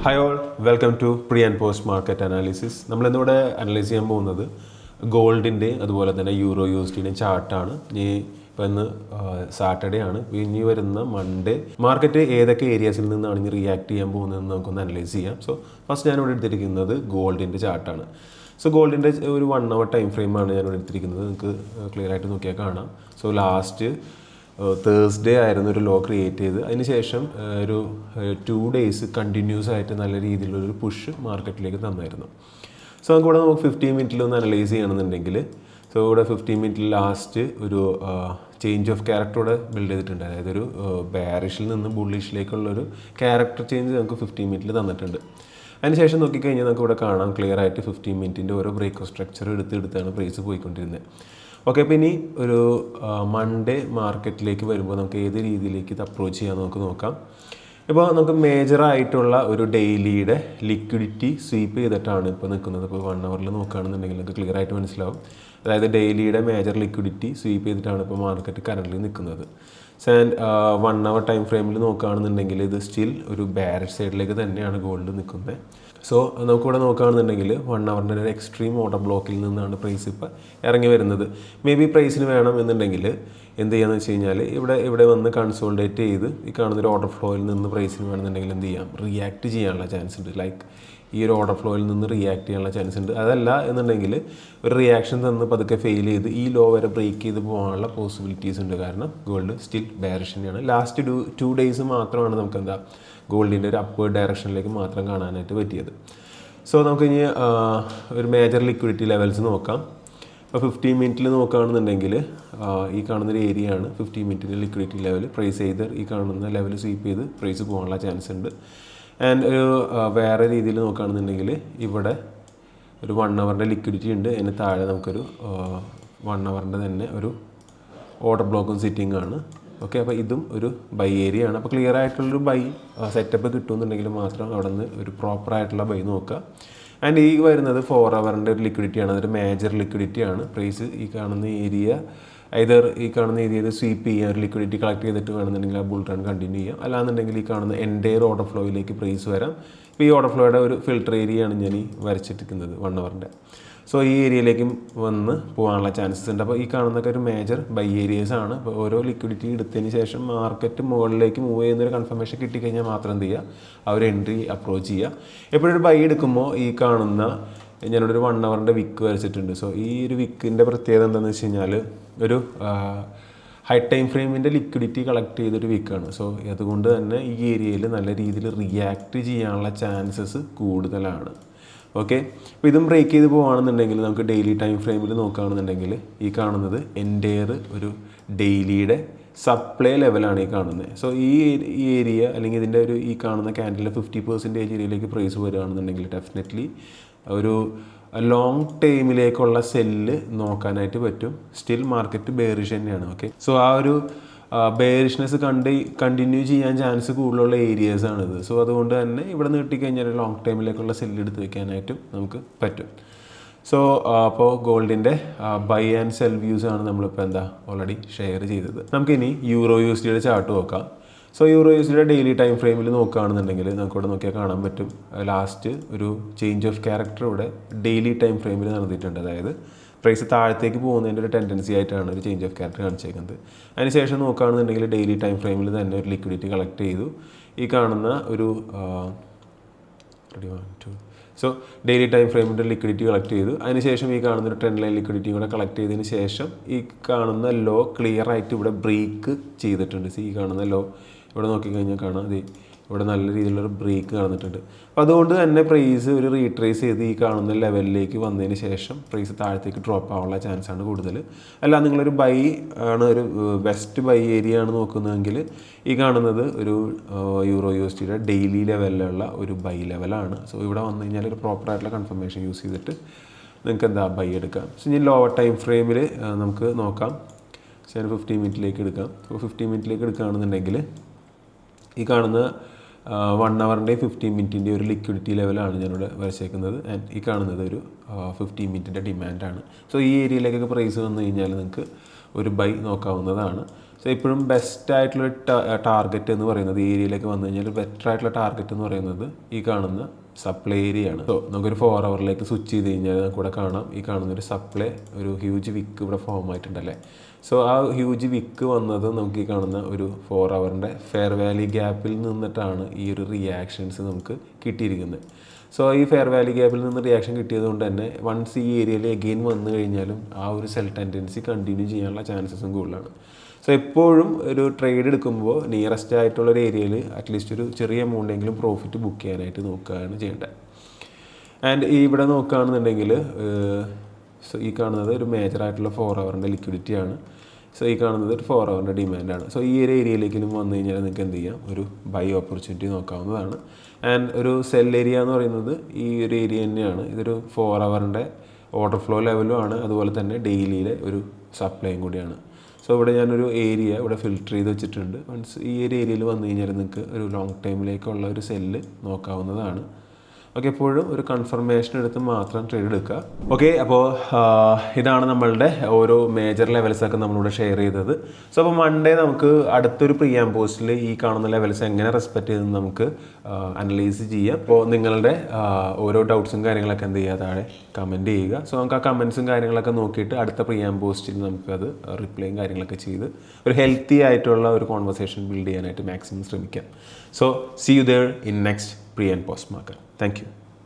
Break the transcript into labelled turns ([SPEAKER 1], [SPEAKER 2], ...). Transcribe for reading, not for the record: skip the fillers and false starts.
[SPEAKER 1] Hi all, welcome to pre and post market analysis. നമ്മളിന്നിവിടെ analyse ചെയ്യാൻ പോകുന്നത് ഗോൾഡിൻ്റെ അതുപോലെ തന്നെ യൂറോ USDയുടെ ചാർട്ടാണ്. ഇപ്പോൾ ഇന്ന് സാറ്റർഡേ ആണ്. ഇനി വരുന്ന മൺഡേ മാർക്കറ്റ് ഏതൊക്കെ ഏരിയാസിൽ നിന്നാണ് ഇനി റിയാക്ട് ചെയ്യാൻ പോകുന്നതെന്ന് നമുക്കൊന്ന് അനലൈസ് ചെയ്യാം. സോ ഫസ്റ്റ് ഞാനിവിടെ എടുത്തിരിക്കുന്നത് ഗോൾഡിൻ്റെ ചാർട്ടാണ്. സോ ഗോൾഡിൻ്റെ ഒരു 1 hour ടൈം ഫ്രെയിമാണ് ഞാനിവിടെ എടുത്തിരിക്കുന്നത്. നിങ്ങൾക്ക് ക്ലിയർ ആയിട്ട് നോക്കിയാൽ കാണാം. സോ ലാസ്റ്റ് തേഴ്സ്ഡേ ആയിരുന്നു ഒരു ലോ ക്രിയേറ്റ് ചെയ്ത്, അതിനുശേഷം ഒരു 2 days കണ്ടിന്യൂസ് ആയിട്ട് നല്ല രീതിയിലുള്ളൊരു പുഷ് മാർക്കറ്റിലേക്ക് തന്നായിരുന്നു. സോ അതുകൂടെ നമുക്ക് 15 മിനിറ്റിൽ ഒന്ന് അനലൈസ് ചെയ്യണമെന്നുണ്ടെങ്കിൽ, സോ ഇവിടെ 15 മിനിറ്റിൽ ലാസ്റ്റ് ഒരു ചേഞ്ച് ഓഫ് ക്യാരക്ടർ ഇവിടെ ബിൽഡ് ചെയ്തിട്ടുണ്ട്. അതായത് ഒരു ബെയറിഷിൽ നിന്ന് ബുള്ളിഷിലേക്കുള്ളൊരു ക്യാരക്ടർ ചേഞ്ച് നമുക്ക് 15 മിനിറ്റിൽ തന്നിട്ടുണ്ട്. അതിനുശേഷം നോക്കിക്കഴിഞ്ഞാൽ നമുക്ക് ഇവിടെ കാണാം ക്ലിയർ ആയിട്ട് 15 മിനിറ്റിൻ്റെ ഓരോ ബ്രേക്ക് സ്ട്രക്ചർ എടുത്താണ് പ്രൈസ് പോയിക്കൊണ്ടിരുന്നത്. ഓക്കെ, അപ്പോൾ ഇനി ഒരു മൺഡേ മാർക്കറ്റിലേക്ക് വരുമ്പോൾ നമുക്ക് ഏത് രീതിയിലേക്ക് ഇത് അപ്രോച്ച് ചെയ്യാൻ നമുക്ക് നോക്കാം. ഇപ്പോൾ നമുക്ക് മേജറായിട്ടുള്ള ഒരു ഡെയിലിയുടെ ലിക്വിഡിറ്റി സ്വീപ്പ് ചെയ്തിട്ടാണ് ഇപ്പോൾ നിൽക്കുന്നത്. ഇപ്പോൾ 1 hour നോക്കുകയാണെന്നുണ്ടെങ്കിൽ നമുക്ക് ക്ലിയർ ആയിട്ട് മനസ്സിലാവും. അതായത് ഡെയിലിയുടെ മേജർ ലിക്വിഡിറ്റി സ്വീപ്പ് ചെയ്തിട്ടാണ് ഇപ്പോൾ മാർക്കറ്റ് കറൻ്റ് നിൽക്കുന്നത്. ആൻഡ് 1 hour ടൈം ഫ്രെയിമിൽ നോക്കുകയാണെന്നുണ്ടെങ്കിൽ ഇത് സ്റ്റിൽ ഒരു ബെയറിഷ് സൈഡിലേക്ക് തന്നെയാണ് ഗോൾഡ് നിൽക്കുന്നത്. സോ നമുക്കിവിടെ നോക്കുകയാണെന്നുണ്ടെങ്കിൽ 1 hour ഒരു എക്സ്ട്രീം ഓർഡർ ബ്ലോക്കിൽ നിന്നാണ് പ്രൈസ് ഇപ്പോൾ ഇറങ്ങി വരുന്നത്. മേ ബി പ്രൈസിന് വേണം എന്നുണ്ടെങ്കിൽ എന്ത് ചെയ്യാന്ന് വെച്ച് കഴിഞ്ഞാൽ ഇവിടെ വന്ന് കൺസോൾഡേറ്റ് ചെയ്ത് ഈ കാണുന്നൊരു ഓർഡർ ഫ്ലോയിൽ നിന്ന് പ്രൈസിന് വേണമെന്നുണ്ടെങ്കിൽ എന്ത് ചെയ്യാം, റിയാക്ട് ചെയ്യാനുള്ള ചാൻസ് ഉണ്ട്. ലൈക്ക് ഈ ഒരു ഓർഡർ ഫ്ലോയിൽ നിന്ന് റിയാക്ട് ചെയ്യാനുള്ള ചാൻസ് ഉണ്ട്. അതല്ല എന്നുണ്ടെങ്കിൽ ഒരു റിയാക്ഷൻ തന്ന് പതുക്കെ ഫെയിൽ ചെയ്ത് ഈ ലോ വരെ ബ്രേക്ക് ചെയ്ത് പോകാനുള്ള പോസിബിലിറ്റീസ് ഉണ്ട്. കാരണം ഗോൾഡ് സ്റ്റിൽ ബെയറിഷ് തന്നെയാണ്. ലാസ്റ്റ് 2 days മാത്രമാണ് നമുക്ക് എന്താ ഗോൾഡിൻ്റെ ഒരു അപ്വേർഡ് ഡയറക്ഷനിലേക്ക് മാത്രം കാണാനായിട്ട് പറ്റിയത്. സോ നമുക്കിനി ഒരു മേജർ ലിക്വിഡിറ്റി ലെവൽസ് നോക്കാം. ഇപ്പോൾ 15 മിനിറ്റിൽ നോക്കുകയാണെന്നുണ്ടെങ്കിൽ ഈ കാണുന്നൊരു ഏരിയ ആണ് 15 മിനിറ്റിൻ്റെ ലിക്വിഡിറ്റി ലെവൽ. പ്രൈസ് ചെയ്ത് ഈ കാണുന്ന ലെവൽ സ്വീപ്പ് ചെയ്ത് പ്രൈസ് പോകാനുള്ള ചാൻസ് ഉണ്ട്. ആൻഡ് ഒരു വേറെ രീതിയിൽ നോക്കുകയാണെന്നുണ്ടെങ്കിൽ ഇവിടെ ഒരു 1 hour ലിക്വിഡിറ്റി ഉണ്ട്. അതിന് താഴെ നമുക്കൊരു 1 hour തന്നെ ഒരു ഓർഡർ ബ്ലോക്കും സിറ്റിംഗ് ആണ്. ഓക്കെ, അപ്പോൾ ഇതും ഒരു ബൈ ഏരിയ ആണ്. അപ്പോൾ ക്ലിയർ ആയിട്ടുള്ളൊരു ബൈ സെറ്റപ്പ് കിട്ടുമെന്നുണ്ടെങ്കിൽ മാത്രം അവിടെ നിന്ന് ഒരു പ്രോപ്പറായിട്ടുള്ള ബൈ നോക്കുക. ആൻഡ് ഈ വരുന്നത് 4 hour ഒരു ലിക്വിഡിറ്റിയാണ്. അതൊരു മേജർ ലിക്വിഡിറ്റിയാണ്. പ്രൈസ് ഈ കാണുന്ന ഏരിയ ഈ കാണുന്ന ഏരിയയിൽ സ്വീപ്പ് ചെയ്യാൻ ഒരു ലിക്വിഡിറ്റി കളക്ട് ചെയ്തിട്ട് വേണമെന്നുണ്ടെങ്കിൽ ആ ബുൾ റൺ കണ്ടിന്യൂ ചെയ്യാം. അല്ലാന്നുണ്ടെങ്കിൽ ഈ കാണുന്ന എൻറ്റയർ ഓർഡർ ഫ്ലോയിലേക്ക് പ്രൈസ് വരാം. ഇപ്പോൾ ഈ ഓർഡർ ഫ്ലോയുടെ ഒരു ഫിൽട്ടർ ഏരിയയാണ് ഞാൻ ഈ വരച്ചിട്ടിരിക്കുന്നത് 1 hour. സോ ഈ ഏരിയയിലേക്കും വന്ന് പോകാനുള്ള ചാൻസസ് ഉണ്ട്. അപ്പോൾ ഈ കാണുന്നതൊക്കെ ഒരു മേജർ ബൈ ഏരിയസ് ആണ്. അപ്പോൾ ഓരോ ലിക്വിഡിറ്റി എടുത്തതിന് ശേഷം മാർക്കറ്റ് മുകളിലേക്ക് മൂവ് ചെയ്യുന്നൊരു കൺഫർമേഷൻ കിട്ടിക്കഴിഞ്ഞാൽ മാത്രം എന്ത് ചെയ്യുക, ആ ഒരു എൻട്രി അപ്രോച്ച് ചെയ്യുക. എപ്പോഴൊരു ബൈ എടുക്കുമ്പോൾ ഈ കാണുന്ന ഞാനിവിടെ ഒരു 1 hour വിക്ക് വരച്ചിട്ടുണ്ട്. സോ ഈ ഒരു വിക്കിൻ്റെ പ്രത്യേകത എന്താണെന്ന് വെച്ച് കഴിഞ്ഞാൽ ഒരു ഹൈ ടൈം ഫ്രെയിമിൻ്റെ ലിക്വിഡിറ്റി കളക്ട് ചെയ്തൊരു വിക്കാണ്. സോ അതുകൊണ്ട് തന്നെ ഈ ഏരിയയിൽ നല്ല രീതിയിൽ റിയാക്ട് ചെയ്യാനുള്ള ചാൻസസ് കൂടുതലാണ്. ഓക്കെ, അപ്പോൾ ഇതും ബ്രേക്ക് ചെയ്ത് പോകുകയാണെന്നുണ്ടെങ്കിൽ നമുക്ക് ഡെയിലി ടൈം ഫ്രെയിമിൽ നോക്കുകയാണെന്നുണ്ടെങ്കിൽ ഈ കാണുന്നത് എൻറ്റയർ ഒരു ഡെയിലിയുടെ സപ്ലൈ ലെവലാണ് ഈ കാണുന്നത്. സോ ഈ ഏരിയ അല്ലെങ്കിൽ ഇതിൻ്റെ ഒരു ഈ കാണുന്ന ക്യാൻഡിലെ 50% ഏരിയയിലേക്ക് പ്രൈസ് വരികയാണെന്നുണ്ടെങ്കിൽ ഡെഫിനറ്റ്ലി ഒരു ലോങ് ടൈമിലേക്കുള്ള സെല്ല് നോക്കാനായിട്ട് പറ്റും. സ്റ്റിൽ മാർക്കറ്റ് ബെയറിഷ് തന്നെയാണ്. ഓക്കെ, സോ ആ ഒരു ബെയറിഷ്നെസ് കണ്ടിന്യൂ ചെയ്യാൻ ചാൻസ് കൂടുതലുള്ള ഏരിയാസാണിത്. സോ അതുകൊണ്ട് തന്നെ ഇവിടെ നീട്ടിക്കഴിഞ്ഞാൽ ലോങ് ടൈമിലേക്കുള്ള സെല്ല് എടുത്ത് വെക്കാനായിട്ടും നമുക്ക് പറ്റും. സോ അപ്പോൾ ഗോൾഡിൻ്റെ ബൈ ആൻഡ് സെൽ വ്യൂസ് ആണ് നമ്മളിപ്പോൾ ഓൾറെഡി ഷെയർ ചെയ്തത്. നമുക്കിനി യൂറോ USDയുടെ ചാർട്ട് നോക്കാം. സോ യൂറോ USDയുടെ ഡെയിലി ടൈം ഫ്രെയിമിൽ നോക്കുകയാണെന്നുണ്ടെങ്കിൽ നമുക്കിവിടെ നോക്കിയാൽ കാണാൻ പറ്റും ലാസ്റ്റ് ഒരു ചേഞ്ച് ഓഫ് ക്യാരക്ടർ ഇവിടെ ഡെയിലി ടൈം ഫ്രെയിമിൽ നടന്നിട്ടുണ്ട്. അതായത് പ്രൈസ് താഴത്തേക്ക് പോകുന്നതിൻ്റെ ഒരു ടെൻഡൻസി ആയിട്ടാണ് ഒരു ചേഞ്ച് ഓഫ് ക്യാരക്ടർ കാണിച്ചേക്കുന്നത്. അതിനുശേഷം നോക്കുകയാണെന്നുണ്ടെങ്കിൽ ഡെയിലി ടൈം ഫ്രെയിമിൽ തന്നെ ഒരു ലിക്വിഡിറ്റി കളക്ട് ചെയ്തു. ഈ കാണുന്ന ഒരു സോ ഡെയിലി ടൈം ഫ്രെയിമിൻ്റെ ലിക്വിഡിറ്റി കളക്ട് ചെയ്തു. അതിനുശേഷം ഈ കാണുന്ന ഒരു ട്രെൻഡ് ലൈൻ ലിക്വിഡിറ്റി കൂടെ കളക്ട് ചെയ്തതിന് ശേഷം ഈ കാണുന്ന ലോ ക്ലിയർ ആയിട്ട് ഇവിടെ ബ്രേക്ക് ചെയ്തിട്ടുണ്ട്. ഈ കാണുന്ന ലോ ഇവിടെ നോക്കിക്കഴിഞ്ഞാൽ കാണാം, ഇവിടെ നല്ല രീതിയിലുള്ളൊരു ബ്രേക്ക് കാണുന്നിട്ടുണ്ട്. അപ്പോൾ അതുകൊണ്ട് തന്നെ പ്രൈസ് ഒരു റീട്രേസ് ചെയ്ത് ഈ കാണുന്ന ലെവലിലേക്ക് വന്നതിന് ശേഷം പ്രൈസ് താഴത്തേക്ക് ഡ്രോപ്പ് ആവാനുള്ള ചാൻസാണ് കൂടുതൽ. അല്ല നിങ്ങളൊരു ബൈ ആണ്, ഒരു ബെസ്റ്റ് ബൈ ഏരിയ ആണ് നോക്കുന്നതെങ്കിൽ ഈ കാണുന്നത് ഒരു യൂറോ USDയുടെ ഡെയിലി ലെവലിലുള്ള ഒരു ബൈ ലെവലാണ്. സോ ഇവിടെ വന്നു കഴിഞ്ഞാൽ ഒരു പ്രോപ്പറായിട്ടുള്ള കൺഫർമേഷൻ യൂസ് ചെയ്തിട്ട് നിങ്ങൾക്ക് ബൈ എടുക്കാം. സോ ഇനി ലോവർ ടൈം ഫ്രെയിമിൽ നമുക്ക് നോക്കാം. ഞാൻ 15 മിനിറ്റിലേക്ക് എടുക്കാം. അപ്പോൾ 15 മിനിറ്റിലേക്ക് എടുക്കുകയാണെന്നുണ്ടെങ്കിൽ ഈ കാണുന്ന 1 hour 15 മിനിറ്റിൻ്റെ ഒരു ലിക്വിഡിറ്റി ലെവലാണ് ഞാനിവിടെ വരച്ചേക്കുന്നത്. ആൻഡ് ഈ കാണുന്നത് ഒരു 15 മിനിറ്റിൻ്റെ ഡിമാൻഡാണ്. സോ ഈ ഏരിയയിലേക്കൊക്കെ പ്രൈസ് വന്നു കഴിഞ്ഞാൽ നിങ്ങൾക്ക് ഒരു ബൈ നോക്കാവുന്നതാണ്. സോ ഇപ്പോഴും ബെസ്റ്റ് ആയിട്ടുള്ള ടാർഗറ്റ് എന്ന് പറയുന്നത് ഈ ഏരിയയിലേക്ക് വന്നു കഴിഞ്ഞാൽ ബെറ്റർ ആയിട്ടുള്ള ടാർഗറ്റ് എന്ന് പറയുന്നത് ഈ കാണുന്ന സപ്ലൈ ഏരിയ ആണ്. സോ നമുക്കൊരു 4 ഹവറിലേക്ക് സ്വിച്ച് ചെയ്ത് കഴിഞ്ഞാൽ നമുക്ക് ഇവിടെ കാണാം ഈ കാണുന്നൊരു സപ്ലൈ ഒരു ഹ്യൂജ് വിക്ക് ഇവിടെ ഫോം ആയിട്ടുണ്ടല്ലേ. സോ ആ ഹ്യൂജ് വിക്ക് വന്നത് നമുക്ക് ഈ കാണുന്ന ഒരു 4 ഹവറിൻ്റെ ഫെയർ വാലി ഗ്യാപ്പിൽ നിന്നിട്ടാണ് ഈ ഒരു റിയാക്ഷൻസ് നമുക്ക് കിട്ടിയിരിക്കുന്നത്. സോ ഈ ഫെയർ വാലി ഗ്യാപ്പിൽ നിന്ന് റിയാക്ഷൻ കിട്ടിയത് കൊണ്ട് തന്നെ വൺസ് ഈ ഏരിയയിൽ എഗെയിൻ വന്നു കഴിഞ്ഞാലും ആ ഒരു സെൽ ടെൻഡൻസി കണ്ടിന്യൂ ചെയ്യാനുള്ള ചാൻസസും കൂടുതലാണ്. സോ എപ്പോഴും ഒരു ട്രേഡ് എടുക്കുമ്പോൾ നിയറസ്റ്റ് ആയിട്ടുള്ളൊരു ഏരിയയിൽ അറ്റ്ലീസ്റ്റ് ഒരു ചെറിയ എമൗണ്ടെങ്കിലും പ്രോഫിറ്റ് ബുക്ക് ചെയ്യാനായിട്ട് നോക്കുകയാണ് ചെയ്യേണ്ടത്. ആൻഡ് ഇവിടെ നോക്കുകയാണെന്നുണ്ടെങ്കിൽ സോ ഈ കാണുന്നത് ഒരു മേജറായിട്ടുള്ള 4 ഹവറിൻ്റെ ലിക്വിഡിറ്റിയാണ്. സോ ഈ കാണുന്നത് ഒരു 4 ഹവറിൻ്റെ ഡിമാൻഡാണ്. സോ ഈ ഒരു ഏരിയയിലേക്കും വന്നു കഴിഞ്ഞാൽ നിങ്ങൾക്ക് എന്ത് ചെയ്യാം, ഒരു ബൈ ഓപ്പർച്യൂണിറ്റി നോക്കാവുന്നതാണ്. ആൻഡ് ഒരു സെൽ ഏരിയ എന്ന് പറയുന്നത് ഈ ഒരു ഏരിയ തന്നെയാണ്. ഇതൊരു 4 ഹവറിൻ്റെ ഓർഡർ ഫ്ലോ ലെവലും ആണ്, അതുപോലെ തന്നെ ഡെയിലിയിലെ ഒരു സപ്ലൈയും കൂടിയാണ്. സോ ഇവിടെ ഞാനൊരു ഏരിയ ഇവിടെ ഫിൽറ്റർ ചെയ്ത് വെച്ചിട്ടുണ്ട്. മീൻസ് ഈ ഒരു ഏരിയയിൽ വന്നു കഴിഞ്ഞാൽ നിങ്ങൾക്ക് ഒരു ലോങ് ടൈമിലേക്കുള്ള ഒരു സെല്ല് നോക്കാവുന്നതാണ്. ഓക്കെ, എപ്പോഴും ഒരു കൺഫർമേഷൻ എടുത്ത് മാത്രം ട്രേഡ് എടുക്കുക. ഓക്കെ, അപ്പോൾ ഇതാണ് നമ്മളുടെ ഓരോ മേജർ ലെവൽസൊക്കെ നമ്മളിവിടെ ഷെയർ ചെയ്തത്. സോ അപ്പോൾ മൺഡേ നമുക്ക് അടുത്തൊരു പ്രിയാം പോസ്റ്റിൽ ഈ കാണുന്ന ലെവൽസ് എങ്ങനെ റെസ്പെക്റ്റ് ചെയ്ത് നമുക്ക് അനലൈസ് ചെയ്യാം. അപ്പോൾ നിങ്ങളുടെ ഓരോ ഡൗട്ട്സും കാര്യങ്ങളൊക്കെ എന്ത് ചെയ്യുക, താഴെ കമൻറ്റ് ചെയ്യുക. സോ നമുക്ക് ആ കമൻസും കാര്യങ്ങളൊക്കെ നോക്കിയിട്ട് അടുത്ത പ്രിയാം പോസ്റ്റിൽ നമുക്കത് റിപ്ലൈയും കാര്യങ്ങളൊക്കെ ചെയ്ത് ഒരു ഹെൽത്തി ആയിട്ടുള്ള ഒരു കോൺവെർസേഷൻ ബിൽഡ് ചെയ്യാനായിട്ട് മാക്സിമം ശ്രമിക്കാം. So see you there in next pre and post market. Thank you.